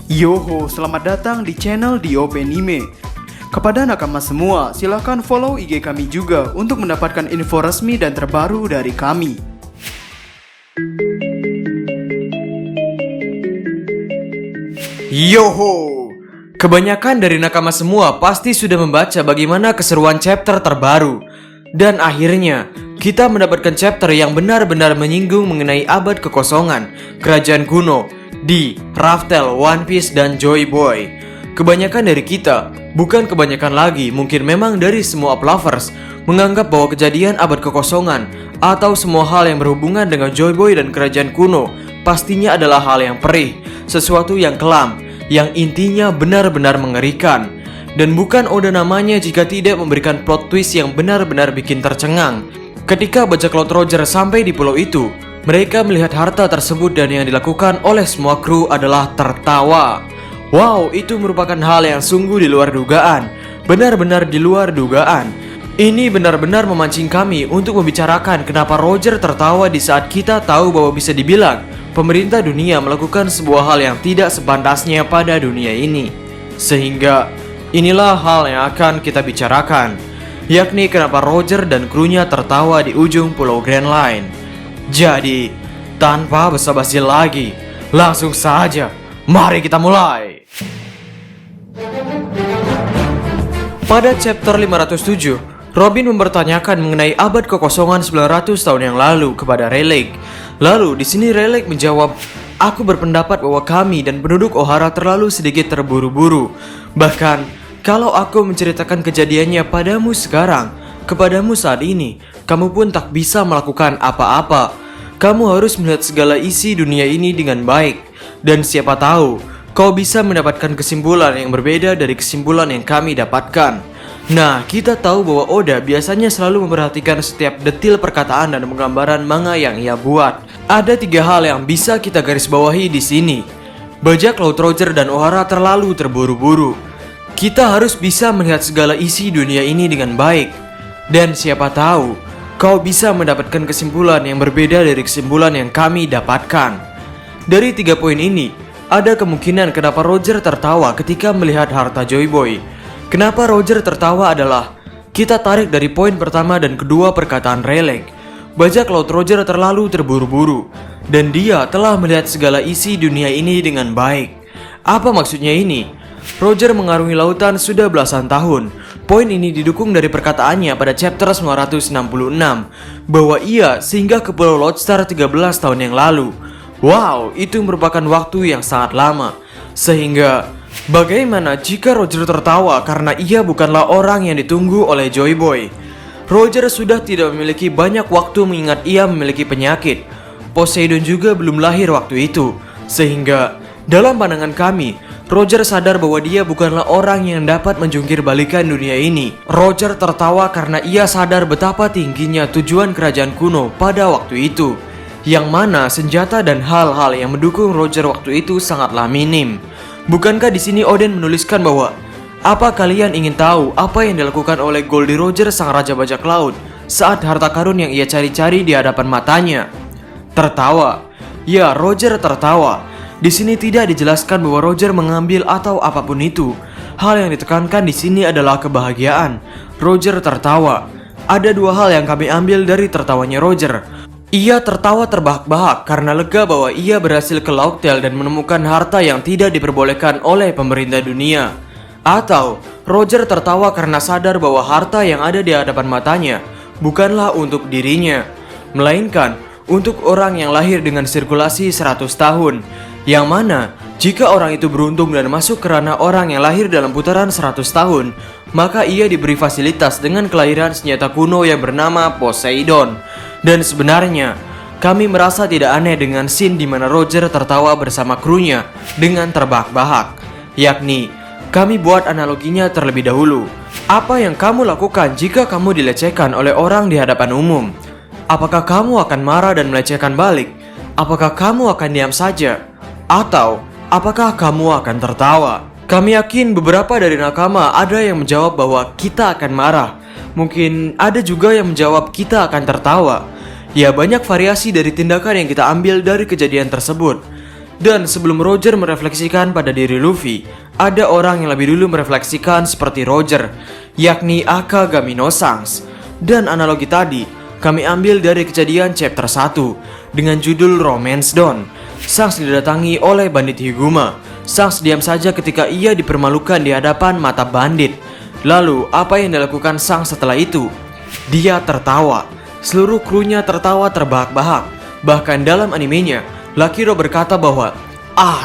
Yoho, selamat datang di channel DOP Anime. Kepada nakama semua, silahkan follow IG kami juga untuk mendapatkan info resmi dan terbaru dari kami. Yoho! Kebanyakan dari nakama semua pasti sudah membaca bagaimana keseruan chapter terbaru. Dan akhirnya, kita mendapatkan chapter yang benar-benar menyinggung mengenai abad kekosongan, kerajaan kuno, di Raftel, One Piece, dan Joy Boy. Kebanyakan dari kita, bukan kebanyakan lagi, mungkin memang dari semua lovers, menganggap bahwa kejadian abad kekosongan atau semua hal yang berhubungan dengan Joy Boy dan kerajaan kuno pastinya adalah hal yang perih, sesuatu yang kelam, yang intinya benar-benar mengerikan. Dan bukan Oda namanya jika tidak memberikan plot twist yang benar-benar bikin tercengang. Ketika bajak laut Roger sampai di pulau itu, mereka melihat harta tersebut dan yang dilakukan oleh semua kru adalah tertawa. Wow, itu merupakan hal yang sungguh di luar dugaan. Benar-benar di luar dugaan. Ini benar-benar memancing kami untuk membicarakan kenapa Roger tertawa di saat kita tahu bahwa bisa dibilang pemerintah dunia melakukan sebuah hal yang tidak sepantasnya pada dunia ini. Sehingga inilah hal yang akan kita bicarakan, yakni kenapa Roger dan krunya tertawa di ujung pulau Grand Line. Jadi, tanpa basa-basi lagi, langsung saja, mari kita mulai. Pada chapter 507, Robin mempertanyakan mengenai abad kekosongan 900 tahun yang lalu kepada Rayleigh. Lalu di sini Rayleigh menjawab, "Aku berpendapat bahwa kami dan penduduk Ohara terlalu sedikit terburu-buru. Bahkan, kalau aku menceritakan kejadiannya padamu sekarang, kepadamu saat ini, kamu pun tak bisa melakukan apa-apa. Kamu harus melihat segala isi dunia ini dengan baik. Dan siapa tahu, kau bisa mendapatkan kesimpulan yang berbeda dari kesimpulan yang kami dapatkan." Nah, kita tahu bahwa Oda biasanya selalu memperhatikan setiap detil perkataan dan penggambaran manga yang ia buat. Ada 3 hal yang bisa kita garis bawahi di sini. Bajak laut Roger dan Ohara terlalu terburu-buru. Kita harus bisa melihat segala isi dunia ini dengan baik. Dan siapa tahu, kau bisa mendapatkan kesimpulan yang berbeda dari kesimpulan yang kami dapatkan. Dari 3 poin ini, ada kemungkinan kenapa Roger tertawa ketika melihat harta Joy Boy. Kenapa Roger tertawa adalah, kita tarik dari poin pertama dan kedua perkataan Rayleigh. Bajak laut Roger terlalu terburu-buru, dan dia telah melihat segala isi dunia ini dengan baik. Apa maksudnya ini? Roger mengarungi lautan sudah belasan tahun. Poin ini didukung dari perkataannya pada chapter 966 bahwa ia singgah ke Pulau Lodestar 13 tahun yang lalu. Wow, itu merupakan waktu yang sangat lama. Sehingga, bagaimana jika Roger tertawa karena ia bukanlah orang yang ditunggu oleh Joy Boy? Roger sudah tidak memiliki banyak waktu mengingat ia memiliki penyakit. Poseidon juga belum lahir waktu itu. Sehingga, dalam pandangan kami, Roger sadar bahwa dia bukanlah orang yang dapat menjungkir balikan dunia ini. Roger tertawa karena ia sadar betapa tingginya tujuan kerajaan kuno pada waktu itu, yang mana senjata dan hal-hal yang mendukung Roger waktu itu sangatlah minim. Bukankah di sini Oden menuliskan bahwa, apa kalian ingin tahu apa yang dilakukan oleh Goldie Roger sang raja bajak laut saat harta karun yang ia cari-cari di hadapan matanya? Tertawa. Ya, Roger tertawa. Di sini tidak dijelaskan bahwa Roger mengambil atau apapun itu. Hal yang ditekankan di sini adalah kebahagiaan. Roger tertawa. Ada 2 hal yang kami ambil dari tertawanya Roger. Ia tertawa terbahak-bahak karena lega bahwa ia berhasil ke Laughdale dan menemukan harta yang tidak diperbolehkan oleh pemerintah dunia. Atau Roger tertawa karena sadar bahwa harta yang ada di hadapan matanya bukanlah untuk dirinya, melainkan untuk orang yang lahir dengan sirkulasi 100 tahun. Yang mana, jika orang itu beruntung dan masuk ke ranah orang yang lahir dalam putaran 100 tahun, maka ia diberi fasilitas dengan kelahiran senjata kuno yang bernama Poseidon. Dan sebenarnya, kami merasa tidak aneh dengan scene di mana Roger tertawa bersama krunya dengan terbahak-bahak. Yakni, kami buat analoginya terlebih dahulu. Apa yang kamu lakukan jika kamu dilecehkan oleh orang di hadapan umum? Apakah kamu akan marah dan melecehkan balik? Apakah kamu akan diam saja? Atau, apakah kamu akan tertawa? Kami yakin beberapa dari nakama ada yang menjawab bahwa kita akan marah. Mungkin ada juga yang menjawab kita akan tertawa. Ya, banyak variasi dari tindakan yang kita ambil dari kejadian tersebut. Dan sebelum Roger merefleksikan pada diri Luffy, ada orang yang lebih dulu merefleksikan seperti Roger, yakni Akagami no Shanks. Dan analogi tadi kami ambil dari kejadian chapter 1 dengan judul Romance Dawn. Shanks didatangi oleh bandit Higuma. Shanks diam saja ketika ia dipermalukan di hadapan mata bandit. Lalu apa yang dilakukan Shanks setelah itu? Dia tertawa. Seluruh krunya tertawa terbahak-bahak. Bahkan dalam animenya, Lucky Row berkata bahwa,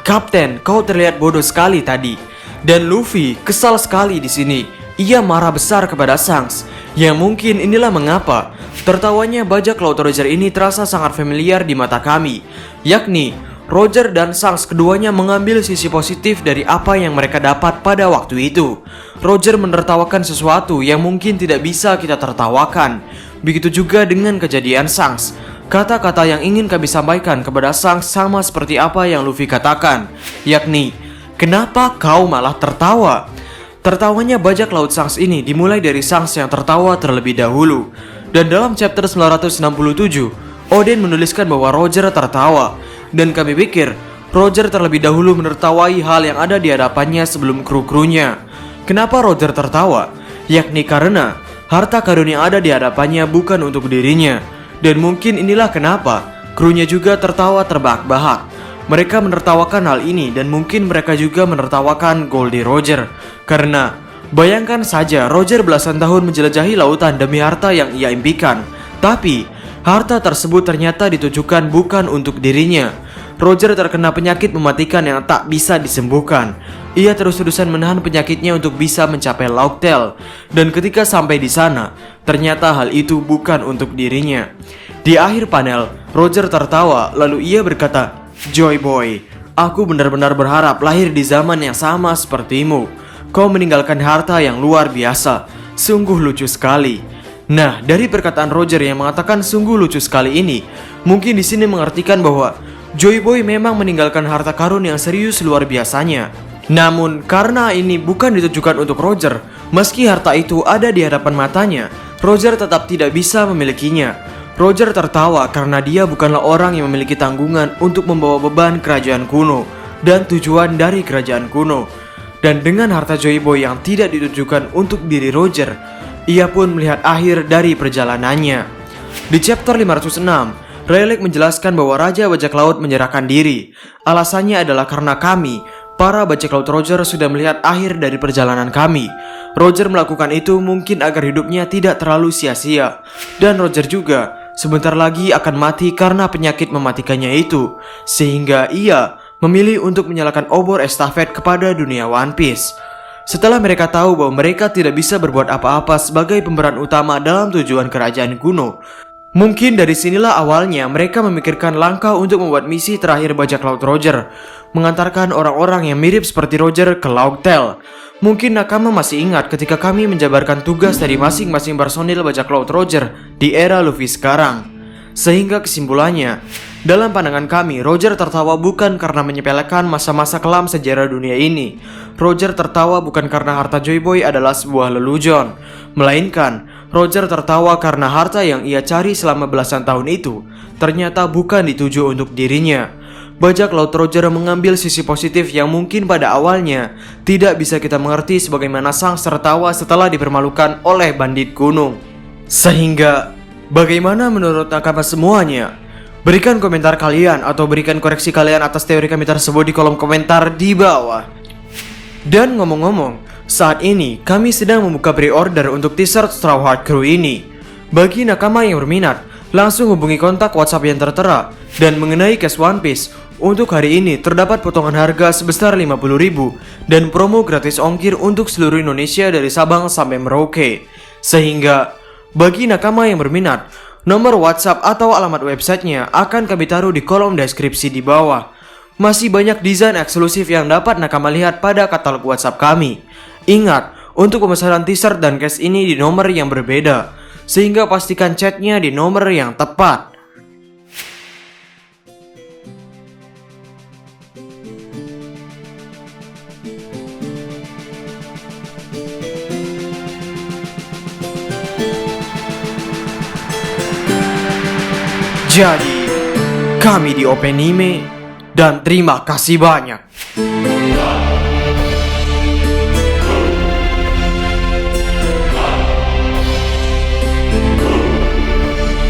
Kapten, kau terlihat bodoh sekali tadi. Dan Luffy kesal sekali di sini. Ia marah besar kepada Shanks. Yang mungkin inilah mengapa tertawanya bajak laut Roger ini terasa sangat familiar di mata kami. Yakni, Roger dan Shanks keduanya mengambil sisi positif dari apa yang mereka dapat pada waktu itu. Roger menertawakan sesuatu yang mungkin tidak bisa kita tertawakan. Begitu juga dengan kejadian Shanks. Kata-kata yang ingin kami sampaikan kepada Shanks sama seperti apa yang Luffy katakan, yakni, kenapa kau malah tertawa? Tertawanya bajak laut Shanks ini dimulai dari Shanks yang tertawa terlebih dahulu. Dan dalam chapter 967, Oden menuliskan bahwa Roger tertawa. Dan kami pikir Roger terlebih dahulu menertawai hal yang ada di hadapannya sebelum kru-krunya. Kenapa Roger tertawa? Yakni karena harta karun yang ada di hadapannya bukan untuk dirinya. Dan mungkin inilah kenapa krunya juga tertawa terbahak-bahak. Mereka menertawakan hal ini dan mungkin mereka juga menertawakan Goldie Roger. Karena bayangkan saja Roger belasan tahun menjelajahi lautan demi harta yang ia impikan. Tapi harta tersebut ternyata ditujukan bukan untuk dirinya. Roger terkena penyakit mematikan yang tak bisa disembuhkan. Ia terus-terusan menahan penyakitnya untuk bisa mencapai Laugtail. Dan ketika sampai di sana, ternyata hal itu bukan untuk dirinya. Di akhir panel, Roger tertawa lalu ia berkata, Joy Boy, aku benar-benar berharap lahir di zaman yang sama sepertimu. Kau meninggalkan harta yang luar biasa. Sungguh lucu sekali. Nah, dari perkataan Roger yang mengatakan sungguh lucu sekali ini, mungkin di sini mengartikan bahwa Joy Boy memang meninggalkan harta karun yang serius luar biasanya. Namun, karena ini bukan ditujukan untuk Roger, meski harta itu ada di hadapan matanya, Roger tetap tidak bisa memilikinya. Roger tertawa karena dia bukanlah orang yang memiliki tanggungan untuk membawa beban kerajaan kuno dan tujuan dari kerajaan kuno. Dan dengan harta Joy Boy yang tidak ditujukan untuk diri Roger, ia pun melihat akhir dari perjalanannya. Di chapter 506, Rayleigh menjelaskan bahwa Raja Bajak Laut menyerahkan diri. Alasannya adalah karena kami, para bajak laut Roger, sudah melihat akhir dari perjalanan kami. Roger melakukan itu mungkin agar hidupnya tidak terlalu sia-sia. Dan Roger juga sebentar lagi akan mati karena penyakit mematikannya itu. Sehingga ia memilih untuk menyalakan obor estafet kepada dunia One Piece. Setelah mereka tahu bahwa mereka tidak bisa berbuat apa-apa sebagai pemeran utama dalam tujuan kerajaan kuno, mungkin dari sinilah awalnya mereka memikirkan langkah untuk membuat misi terakhir bajak laut Roger, mengantarkan orang-orang yang mirip seperti Roger ke Laugtail. Mungkin nakama masih ingat ketika kami menjabarkan tugas dari masing-masing personil bajak laut Roger di era Luffy sekarang. Sehingga kesimpulannya, dalam pandangan kami, Roger tertawa bukan karena menyepelekan masa-masa kelam sejarah dunia ini. Roger tertawa bukan karena harta Joy Boy adalah sebuah lelujon, melainkan Roger tertawa karena harta yang ia cari selama belasan tahun itu ternyata bukan dituju untuk dirinya. Bajak laut Roger mengambil sisi positif yang mungkin pada awalnya tidak bisa kita mengerti sebagaimana Shanks tertawa setelah dipermalukan oleh bandit gunung. Sehingga, bagaimana menurut nakama semuanya? Berikan komentar kalian atau berikan koreksi kalian atas teori kami tersebut di kolom komentar di bawah. Dan ngomong-ngomong, saat ini kami sedang membuka pre-order untuk t-shirt Straw Hat Crew ini. Bagi nakama yang berminat, langsung hubungi kontak WhatsApp yang tertera. Dan mengenai cash One Piece, untuk hari ini terdapat potongan harga sebesar 50.000 dan promo gratis ongkir untuk seluruh Indonesia dari Sabang sampai Merauke. Sehingga, bagi nakama yang berminat, nomor WhatsApp atau alamat websitenya akan kami taruh di kolom deskripsi di bawah. Masih banyak desain eksklusif yang dapat nakama lihat pada katalog WhatsApp kami. Ingat, untuk pemesanan t-shirt dan cash ini di nomor yang berbeda, sehingga pastikan chatnya di nomor yang tepat. Jadi, kami di Openime Dan terima kasih banyak.